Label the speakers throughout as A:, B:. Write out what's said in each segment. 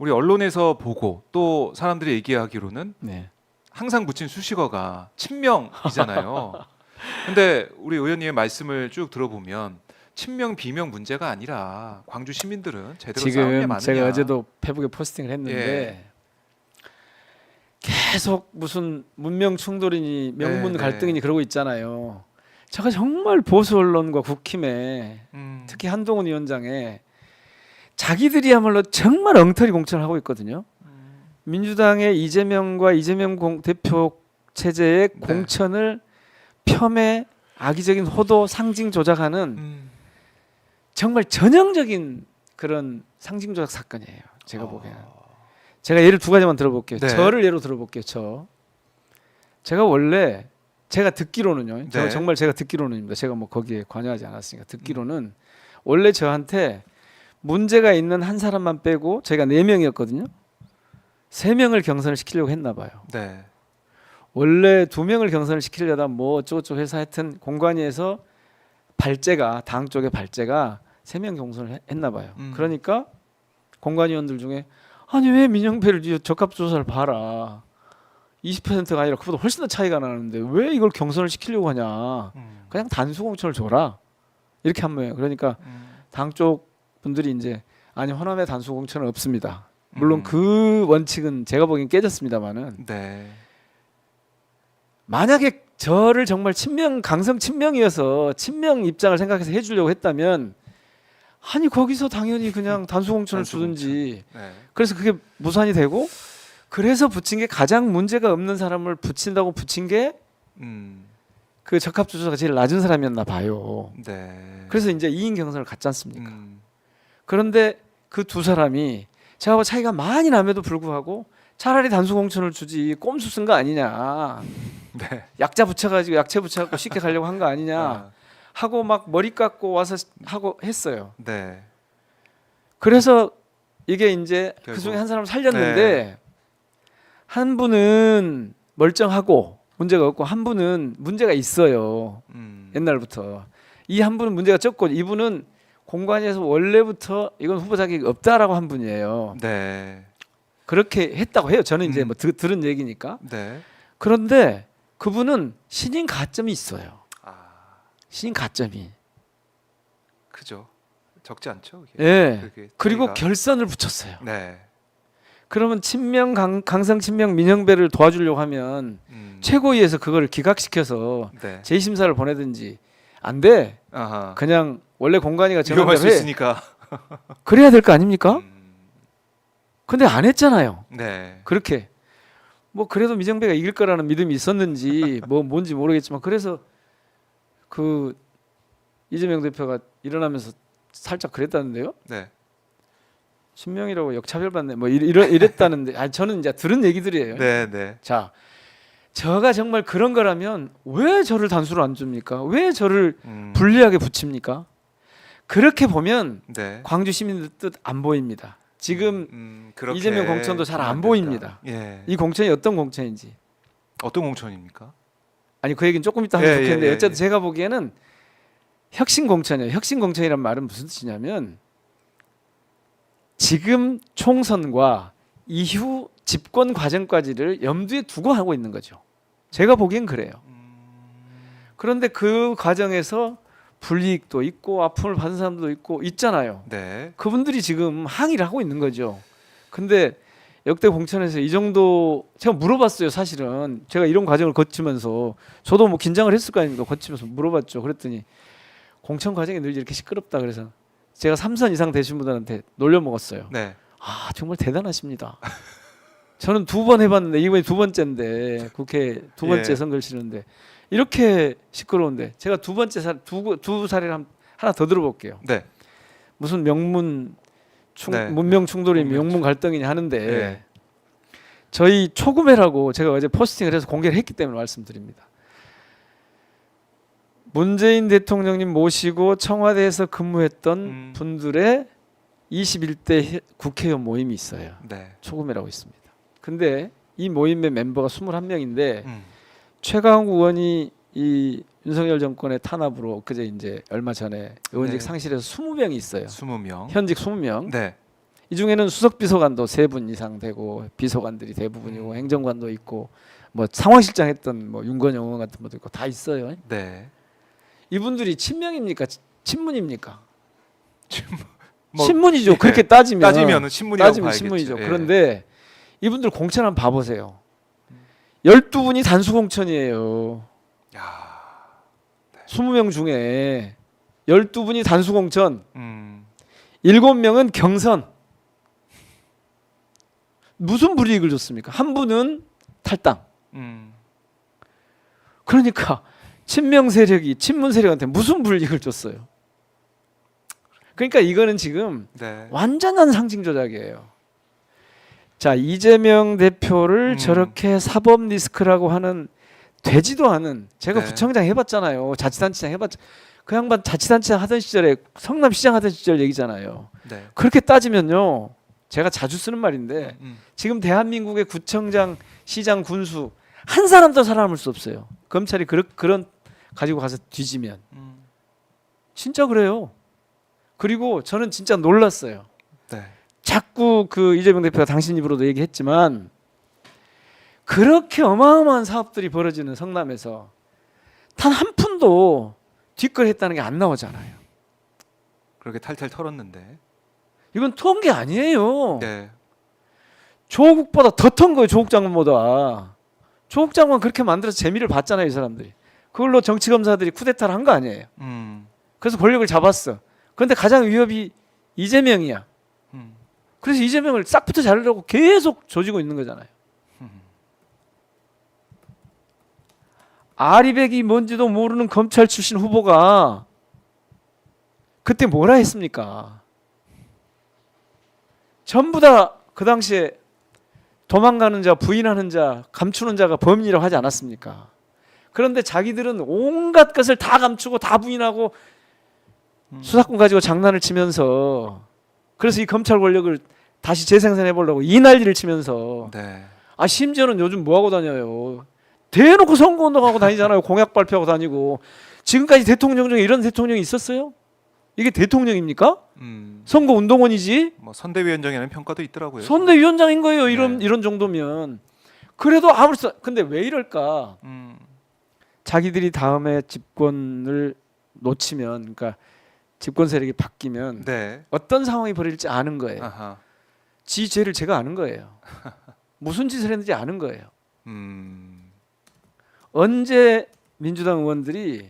A: 우리 언론에서 보고 또 사람들이 얘기하기로는
B: 네.
A: 항상 붙인 수식어가 친명이잖아요. 근데 우리 의원님의 말씀을 쭉 들어보면 친명 비명 문제가 아니라 광주 시민들은 제대로 싸운 게
B: 지금
A: 많으냐.
B: 제가 어제도 페북에 포스팅을 했는데
A: 예.
B: 계속 무슨 문명 충돌이니 명문
A: 네,
B: 갈등이니
A: 네.
B: 그러고 있잖아요. 제가 정말 보수 언론과 국힘에 특히 한동훈 위원장에 자기들이야말로 정말 엉터리 공천을 하고 있거든요. 민주당의 이재명과 이재명 대표 체제의
A: 네.
B: 공천을 폄훼, 악의적인 호도, 상징 조작하는 정말 전형적인 그런 상징 조작 사건이에요. 제가 보기에는. 제가 예를 두 가지만 들어볼게요.
A: 네.
B: 저를 예로 들어볼게요. 제가 원래 제가 듣기로는요.
A: 네.
B: 정말 제가 듣기로는입니다. 제가 뭐 거기에 관여하지 않았으니까 듣기로는 원래 저한테 문제가 있는 한 사람만 빼고 저희가 4명이었거든요. 3명을 경선을 시키려고 했나 봐요.
A: 네.
B: 원래 2명을 경선을 시키려다 뭐 어쩌고저쩌고 해서 하여튼 공관위에서 발제가 당 쪽의 발제가 3명 경선을 했나 봐요. 그러니까 공관위원들 중에 아니 왜 민영배를 적합조사를 봐라. 20%가 아니라 그보다 훨씬 더 차이가 나는데 왜 이걸 경선을 시키려고 하냐. 그냥 단수 공천을 줘라. 이렇게 한 거예요. 그러니까 당 쪽 분들이 이제 아니 호남에 단수 공천은 없습니다. 물론 그 원칙은 제가 보기엔 깨졌습니다만은
A: 네.
B: 만약에 저를 정말 친명 강성 친명이어서 친명 입장을 생각해서 해주려고 했다면 아니 거기서 당연히 그냥 단수 공천을 주든지.
A: 네.
B: 그래서 그게 무산이 되고 그래서 붙인 게 가장 문제가 없는 사람을 붙인다고 붙인 게 그 적합조사가 제일 낮은 사람이었나 봐요.
A: 네.
B: 그래서 이제 2인 경선을 갔지 않습니까? 그런데 그 두 사람이 저하고 차이가 많이 남에도 불구하고 차라리 단수 공천을 주지 꼼수 쓴 거 아니냐.
A: 네.
B: 약자 붙여가지고 약체 붙여갖고 쉽게 가려고 한 거 아니냐 하고 막 머리 깎고 와서 하고 했어요.
A: 네.
B: 그래서 이게 이제
A: 결국,
B: 그 중에 한 사람 살렸는데 한 분은 멀쩡하고 문제가 없고 한 분은 문제가 있어요. 옛날부터. 이 한 분은 문제가 적고 이분은 공관위에서 원래부터 이건 후보 자격이 없다라고 한 분이에요.
A: 네.
B: 그렇게 했다고 해요. 저는 이제 뭐 들은 얘기니까.
A: 네.
B: 그런데 그분은 신인 가점이 있어요.
A: 아,
B: 신인 가점이.
A: 그죠. 적지 않죠. 그게.
B: 예.
A: 그게
B: 그리고
A: 차이가.
B: 결선을 붙였어요.
A: 네.
B: 그러면 친명 강성 친명 민영배를 도와주려고 하면 최고위에서 그걸 기각시켜서
A: 네.
B: 재심사를 보내든지 안 돼.
A: 아하.
B: 그냥 원래 공관위가
A: 위험할
B: 정한
A: 수
B: 대로 해.
A: 있으니까.
B: 그래야 될 거 아닙니까? 근데 안 했잖아요.
A: 네.
B: 그렇게 뭐 그래도 민정배가 이길 거라는 믿음이 있었는지 뭐 뭔지 모르겠지만 그래서 그 이재명 대표가 일어나면서 살짝 그랬다는데요.
A: 네.
B: 친명이라고 역차별받네 뭐 이랬다는데 아니 저는 이제 들은 얘기들이에요.
A: 네, 네.
B: 자, 저가 정말 그런 거라면 왜 저를 단수로 안 줍니까? 왜 저를 불리하게 붙입니까? 그렇게 보면
A: 네.
B: 광주 시민들 뜻 안 보입니다. 지금
A: 그렇게
B: 이재명 공천도 잘 안
A: 된다.
B: 보입니다.
A: 예.
B: 이 공천이 어떤 공천인지.
A: 어떤 공천입니까?
B: 아니 그 얘기는 조금 이따 하면
A: 예,
B: 좋겠는데
A: 예, 예,
B: 어쨌든
A: 예.
B: 제가 보기에는 혁신 공천이에요. 혁신 공천이란 말은 무슨 뜻이냐면 지금 총선과 이후 집권 과정까지를 염두에 두고 하고 있는 거죠. 제가 보기엔 그래요. 그런데 그 과정에서 불이익도 있고 아픔을 받은 사람도 있고 있잖아요.
A: 네.
B: 그분들이 지금 항의를 하고 있는 거죠. 근데 역대 공천에서 이 정도 제가 물어봤어요. 사실은 제가 이런 과정을 거치면서 저도 뭐 긴장을 했을 거 아닙니까? 거치면서 물어봤죠. 그랬더니 공천 과정이 늘 이렇게 시끄럽다 그래서 제가 3선 이상 되신 분들한테 놀려먹었어요.
A: 네.
B: 아 정말 대단하십니다. 저는 2번 해봤는데 이번이 2번째인데 국회 2번째
A: 예.
B: 선거를 치르는데 이렇게 시끄러운데 제가 두 사례를 하나 더 들어볼게요.
A: 네.
B: 무슨 명문
A: 네.
B: 문명 충돌이 명문 갈등이냐 하는데
A: 네.
B: 저희 초구매라고 제가 어제 포스팅을 해서 공개를 했기 때문에 말씀드립니다. 문재인 대통령님 모시고 청와대에서 근무했던 분들의 21대 국회의원 모임이 있어요.
A: 네.
B: 초구매라고 있습니다. 근데 이 모임의 멤버가 21명인데
A: 음.
B: 최강욱 의원이 이 윤석열 정권의 탄압으로 그제 이제 얼마 전에 의원직
A: 네.
B: 상실해서 20명이 있어요.
A: 20명.
B: 현직 20명.
A: 네.
B: 이 중에는 수석 비서관도 3분 이상 되고 비서관들이 대부분이고 행정관도 있고 뭐 상황실장 했던 뭐 윤건영 의원 같은 분도 있고 다 있어요.
A: 네.
B: 이분들이 친명입니까? 친문입니까?
A: 뭐,
B: 친문이죠.
A: 예,
B: 그렇게 따지면
A: 신문이라고
B: 따지면
A: 봐야겠죠.
B: 친문이죠.
A: 예.
B: 그런데 이분들 공천 한번 봐보세요. 12분이 단수 공천이에요.
A: 야.
B: 20명 중에 12분이 단수 공천,
A: 음.
B: 7명은 경선. 무슨 불이익을 줬습니까? 한 분은 탈당.
A: 음.
B: 그러니까 친명 세력이 친문 세력한테 무슨 불이익을 줬어요? 그러니까 이거는 지금
A: 네.
B: 완전한 상징 조작이에요. 자, 이재명 대표를 저렇게 사법 리스크라고 하는 되지도 않은, 제가
A: 네.
B: 구청장 해봤잖아요. 자치단체장 해봤. 그 양반 자치단체장 하던 시절에 성남시장 하던 시절 얘기잖아요.
A: 네.
B: 그렇게 따지면요, 제가 자주 쓰는 말인데
A: 음.
B: 지금 대한민국의 구청장, 시장, 군수 한 사람도 살아남을 수 없어요. 검찰이 그런 가지고 가서 뒤지면 진짜 그래요. 그리고 저는 진짜 놀랐어요.
A: 네.
B: 자꾸 그 이재명 대표가 당신 입으로도 얘기했지만 그렇게 어마어마한 사업들이 벌어지는 성남에서 단 한 푼도 뒷거래했다는 게 안 나오잖아요.
A: 그렇게 탈탈 털었는데.
B: 이건 턴 게 아니에요.
A: 네.
B: 조국보다 더 턴 거예요. 조국 장관보다. 조국 장관 그렇게 만들어서 재미를 봤잖아요. 이 사람들이. 그걸로 정치검사들이 쿠데타를 한 거 아니에요. 그래서 권력을 잡았어. 그런데 가장 위협이 이재명이야. 그래서 이재명을 싹부터 자르려고 계속 조지고 있는 거잖아요. 아리백이 뭔지도 모르는 검찰 출신 후보가 그때 뭐라 했습니까? 전부 다 그 당시에 도망가는 자, 부인하는 자, 감추는 자가 범인이라고 하지 않았습니까? 그런데 자기들은 온갖 것을 다 감추고 다 부인하고 수사권 가지고 장난을 치면서, 그래서 이 검찰 권력을 다시 재생산해 보려고 이 난리를 치면서,
A: 네.
B: 아 심지어는 요즘 뭐 하고 다녀요? 대놓고 선거운동하고 다니잖아요. 공약 발표하고 다니고. 지금까지 대통령 중에 이런 대통령이 있었어요? 이게 대통령입니까? 선거운동원이지.
A: 뭐 선대위원장이라는 평가도 있더라고요.
B: 선대위원장인 거예요. 이런
A: 네.
B: 이런 정도면. 그래도 아무렇지. 근데 왜 이럴까? 자기들이 다음에 집권을 놓치면, 그러니까 집권 세력이 바뀌면
A: 네.
B: 어떤 상황이 벌어질지 아는 거예요.
A: 아하.
B: 지 죄를 제가 아는 거예요. 무슨 짓을 했는지 아는 거예요. 언제 민주당 의원들이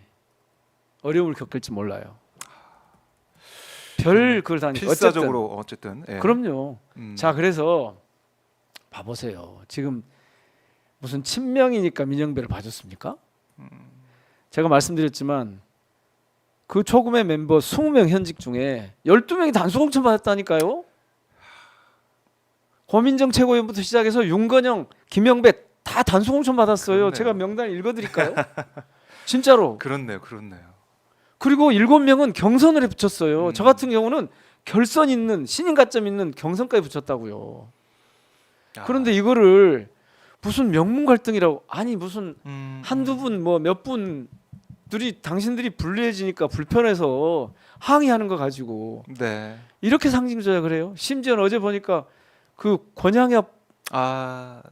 B: 어려움을 겪을지 몰라요. 별 그걸 다니.
A: 필사적으로 어쨌든. 예.
B: 그럼요. 자, 그래서 봐보세요. 지금 무슨 친명이니까 민영배를 봐줬습니까? 제가 말씀드렸지만 그 초금의 멤버 20명 현직 중에 12명이 단수공천 받았다니까요. 고민정 최고위원부터 시작해서 윤건영, 김영배 다 단수공천 받았어요.
A: 그렇네요.
B: 제가 명단을 읽어드릴까요? 진짜로.
A: 그렇네요. 그렇네요.
B: 그리고 7명은 경선을 붙였어요. 저 같은 경우는 결선 있는, 신인 가점 있는 경선까지 붙였다고요. 그런데 이거를 무슨 명문 갈등이라고, 아니 무슨 한두 분 뭐 몇 분들이 당신들이 불리해지니까 불편해서 항의하는 거 가지고
A: 네.
B: 이렇게 상징 조작을 해요. 심지어는 어제 보니까 그 권양엽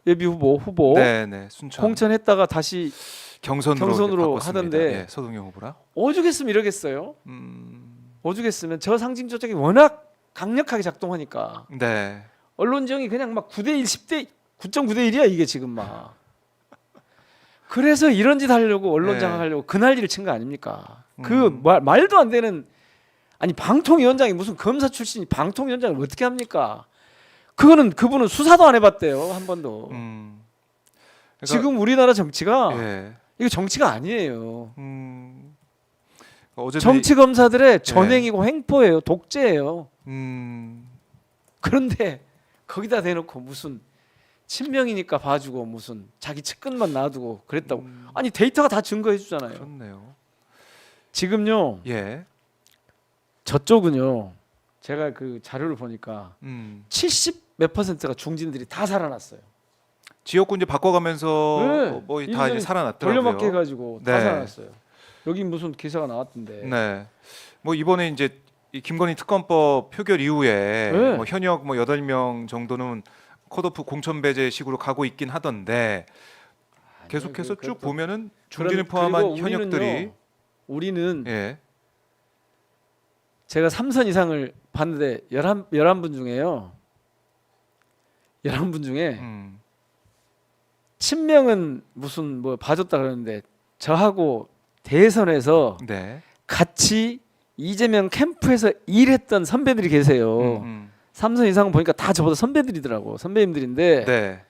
B: 예비 후보
A: 네네. 순천
B: 공천했다가 다시
A: 경선으로 바꿨습니다.
B: 하던데
A: 예, 서동영 후보라.
B: 오죽했으면 이러겠어요. 오죽했으면 저 상징 조작이 워낙 강력하게 작동하니까
A: 네.
B: 언론 지형이 그냥 막 9대1, 10대 9.9대 1이야 이게 지금 막. 그래서 이런 짓 하려고 언론
A: 네.
B: 장악하려고 그 난리를 친 거 아닙니까? 그 말도 안 되는, 아니 방통위원장이 무슨 검사 출신이 방통위원장을 어떻게 합니까? 그분은 수사도 안 해봤대요 한 번도.
A: 그러니까,
B: 지금 우리나라 정치가
A: 예.
B: 이거 정치가 아니에요.
A: 어제도
B: 정치 검사들의 전행이고 횡포예요. 독재예요. 그런데 거기다 대놓고 무슨 친명이니까 봐주고 무슨 자기 측근만 놔두고 그랬다고. 아니 데이터가 다 증거해 주잖아요.
A: 그렇네요.
B: 지금요
A: 예.
B: 저쪽은요 제가 그 자료를 보니까 70 몇 %가 중진들이 다 살아났어요.
A: 지역구 이제 바꿔가면서
B: 네.
A: 뭐 다 이제 살아났더라고요.
B: 돌려막기 해가지고 다
A: 네.
B: 살아났어요. 여기 무슨 기사가 나왔던데.
A: 네. 뭐 이번에 이제 이 김건희 특검법 표결 이후에
B: 네.
A: 뭐 현역 뭐 8명 정도는 컷오프 공천 배제식으로 가고 있긴 하던데 계속해서 쭉 보면은 중진을 포함한 현역들이
B: 우리는
A: 예.
B: 제가 3선 이상을 봤는데 11분 중에요. 11분 중에 친명은 무슨 뭐 봐줬다 그러는데 저하고 대선에서
A: 네.
B: 같이 이재명 캠프에서 일했던 선배들이 계세요. 3선 이상은 보니까 다 저보다 선배들이더라고. 선배님들인데
A: 네.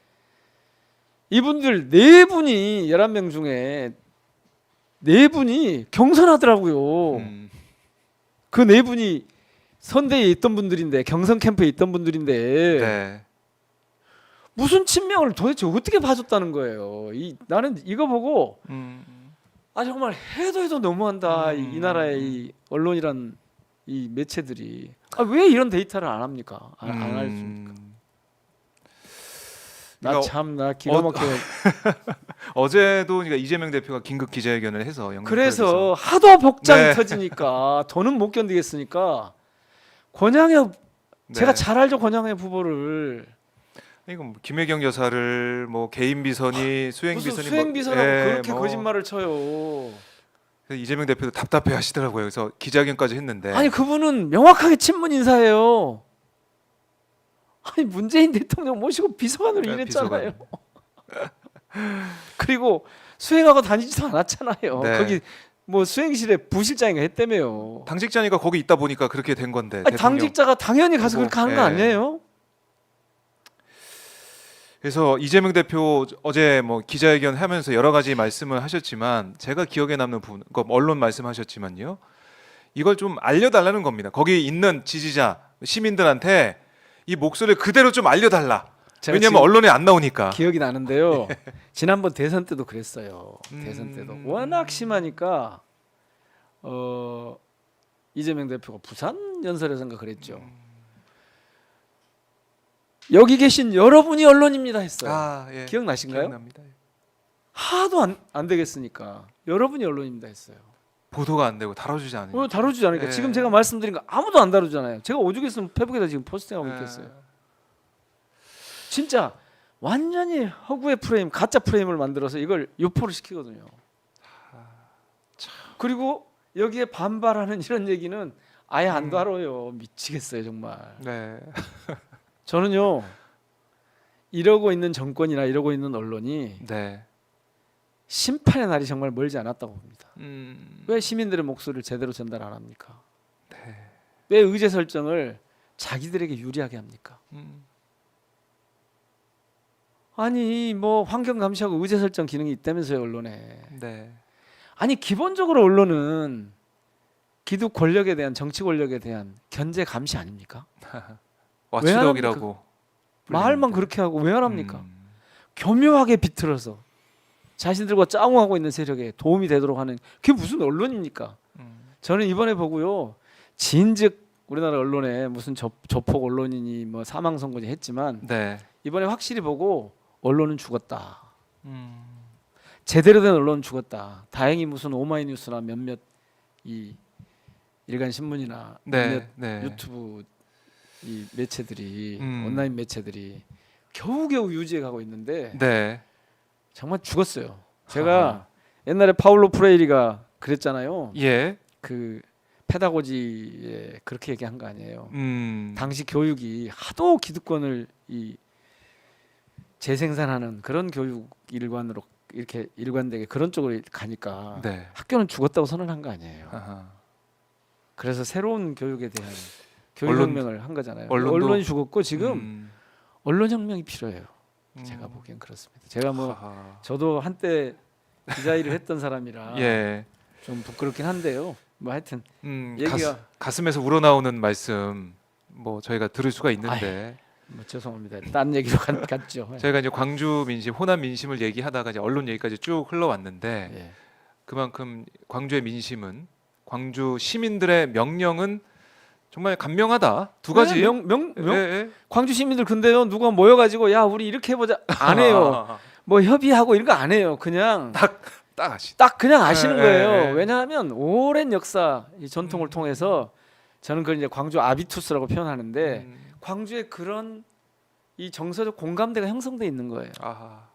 B: 이분들 네 분이 11명 중에 네 분이 경선하더라고요. 그 네 분이 선대에 있던 분들인데 경선 캠프에 있던 분들인데
A: 네.
B: 무슨 친명을 도대체 어떻게 봐줬다는 거예요. 나는 이거 보고 아 정말 해도 너무한다. 이 나라의 이 언론이란 이 매체들이 왜 이런 데이터를 안 합니까? 안 할습니까? 나 기가 막혀.
A: 어제도 그러니까 이재명 대표가 긴급 기자회견을 해서
B: 그래서 하도 복장이
A: 네.
B: 터지니까 더는 못 견디겠으니까 권양엽 제가
A: 네.
B: 잘 알죠. 권양엽 후보를
A: 이거 뭐 김혜경 여사를 뭐 개인 비선이 수행
B: 무슨
A: 비선이
B: 수행 비서라고 그렇게
A: 뭐
B: 거짓말을 쳐요.
A: 그래서 이재명 대표도 답답해 하시더라고요. 그래서 기자회견까지 했는데
B: 아니 그분은 명확하게 친문 인사예요. 아니 문재인 대통령 모시고 비서관으로
A: 네,
B: 일했잖아요. 그리고 수행하고 다니지도 않았잖아요.
A: 네.
B: 거기 뭐 수행실에 부실장이가 했다며요.
A: 당직자니까 거기 있다 보니까 그렇게 된 건데.
B: 아니, 당직자가 당연히 가서 그렇게 하는 거 아니에요?
A: 그래서 이재명 대표 어제 뭐 기자회견 하면서 여러 가지 말씀을 하셨지만 제가 기억에 남는 부분, 그 언론 말씀하셨지만요. 이걸 좀 알려달라는 겁니다. 거기 있는 지지자 시민들한테 이 목소리를 그대로 좀 알려달라. 왜냐하면 언론에 안 나오니까.
B: 기억이 나는데요. 지난번 대선 때도 그랬어요. 대선 때도 워낙 심하니까 이재명 대표가 부산 연설에서인가 그랬죠. 여기 계신 여러분이 언론입니다 했어요.
A: 예.
B: 기억나신가요?
A: 기억납니다.
B: 하도 안 되겠으니까 여러분이 언론입니다 했어요.
A: 보도가 안 되고 다뤄주지 않으니까.
B: 다루지 않으니까
A: 예.
B: 지금 제가 말씀드린 거 아무도 안 다루잖아요. 제가 오죽했으면 페북에다 지금 포스팅하고 있겠어요. 진짜 완전히 허구의 프레임, 가짜 프레임을 만들어서 이걸 유포를 시키거든요. 그리고 여기에 반발하는 이런 얘기는 아예 안 다뤄요. 미치겠어요 정말.
A: 네.
B: 저는요 이러고 있는 정권이나 이러고 있는 언론이
A: 네.
B: 심판의 날이 정말 멀지 않았다고 봅니다.
A: 음.
B: 왜 시민들의 목소리를 제대로 전달 안 합니까?
A: 네.
B: 왜 의제 설정을 자기들에게 유리하게 합니까? 아니 뭐 환경 감시하고 의제 설정 기능이 있다면서요 언론에.
A: 네.
B: 아니 기본적으로 언론은 기득 권력에 대한 정치 권력에 대한 견제 감시 아닙니까?
A: 와치독이라고.
B: 말만 그렇게 하고 왜 안 합니까? 교묘하게 비틀어서 자신들과 짱우하고 있는 세력에 도움이 되도록 하는 그게 무슨 언론입니까? 저는 이번에 보고요 진즉 우리나라 언론에 무슨 조폭 언론인이 뭐 사망 선고지 했지만
A: 네.
B: 이번에 확실히 보고 언론은 죽었다. 제대로 된 언론은 죽었다. 다행히 무슨 오마이뉴스나 몇몇 이 일간 신문이나 몇몇
A: 네.
B: 유튜브 이 매체들이 온라인 매체들이 겨우겨우 유지해 가고 있는데
A: 네.
B: 정말 죽었어요. 제가 옛날에 파울로 프레이리가 그랬잖아요.
A: 예.
B: 그 페다고지에 그렇게 얘기한 거 아니에요. 당시 교육이 하도 기득권을 이 재생산하는 그런 교육 일관으로 이렇게 일관되게 그런 쪽으로 가니까
A: 네.
B: 학교는 죽었다고 선언한 거 아니에요.
A: 아하.
B: 그래서 새로운 교육에 대한
A: 언론-
B: 교육혁명을 한 거잖아요.
A: 언론도-
B: 언론이 죽었고 지금 언론혁명이 필요해요. 제가
A: 음.
B: 보기엔 그렇습니다. 제가 뭐
A: 아하.
B: 저도 한때 기자 일을 했던 사람이라
A: 예.
B: 좀 부끄럽긴 한데요. 뭐 하여튼
A: 얘기가 가슴에서 우러나오는 말씀 뭐 저희가 들을 수가 있는데
B: 뭐 죄송합니다. 딴 얘기로 갔죠.
A: 저희가 이제 광주 민심, 호남 민심을 얘기하다가 이제 언론 얘기까지 쭉 흘러왔는데
B: 예.
A: 그만큼 광주의 민심은 광주 시민들의 명령은 정말 간명하다. 두 가지. 예.
B: 광주 시민들 근데요 누가 모여가지고 야 우리 이렇게 해보자 안 해요. 뭐 협의하고 이런 거 안 해요. 그냥
A: 딱 하시.
B: 딱 그냥 아시는
A: 예,
B: 거예요.
A: 예.
B: 왜냐하면 오랜 역사 이 전통을 통해서 저는 그걸 이제 광주 아비투스라고 표현하는데
A: 음.
B: 광주에 그런 이 정서적 공감대가 형성돼 있는 거예요.
A: 아하.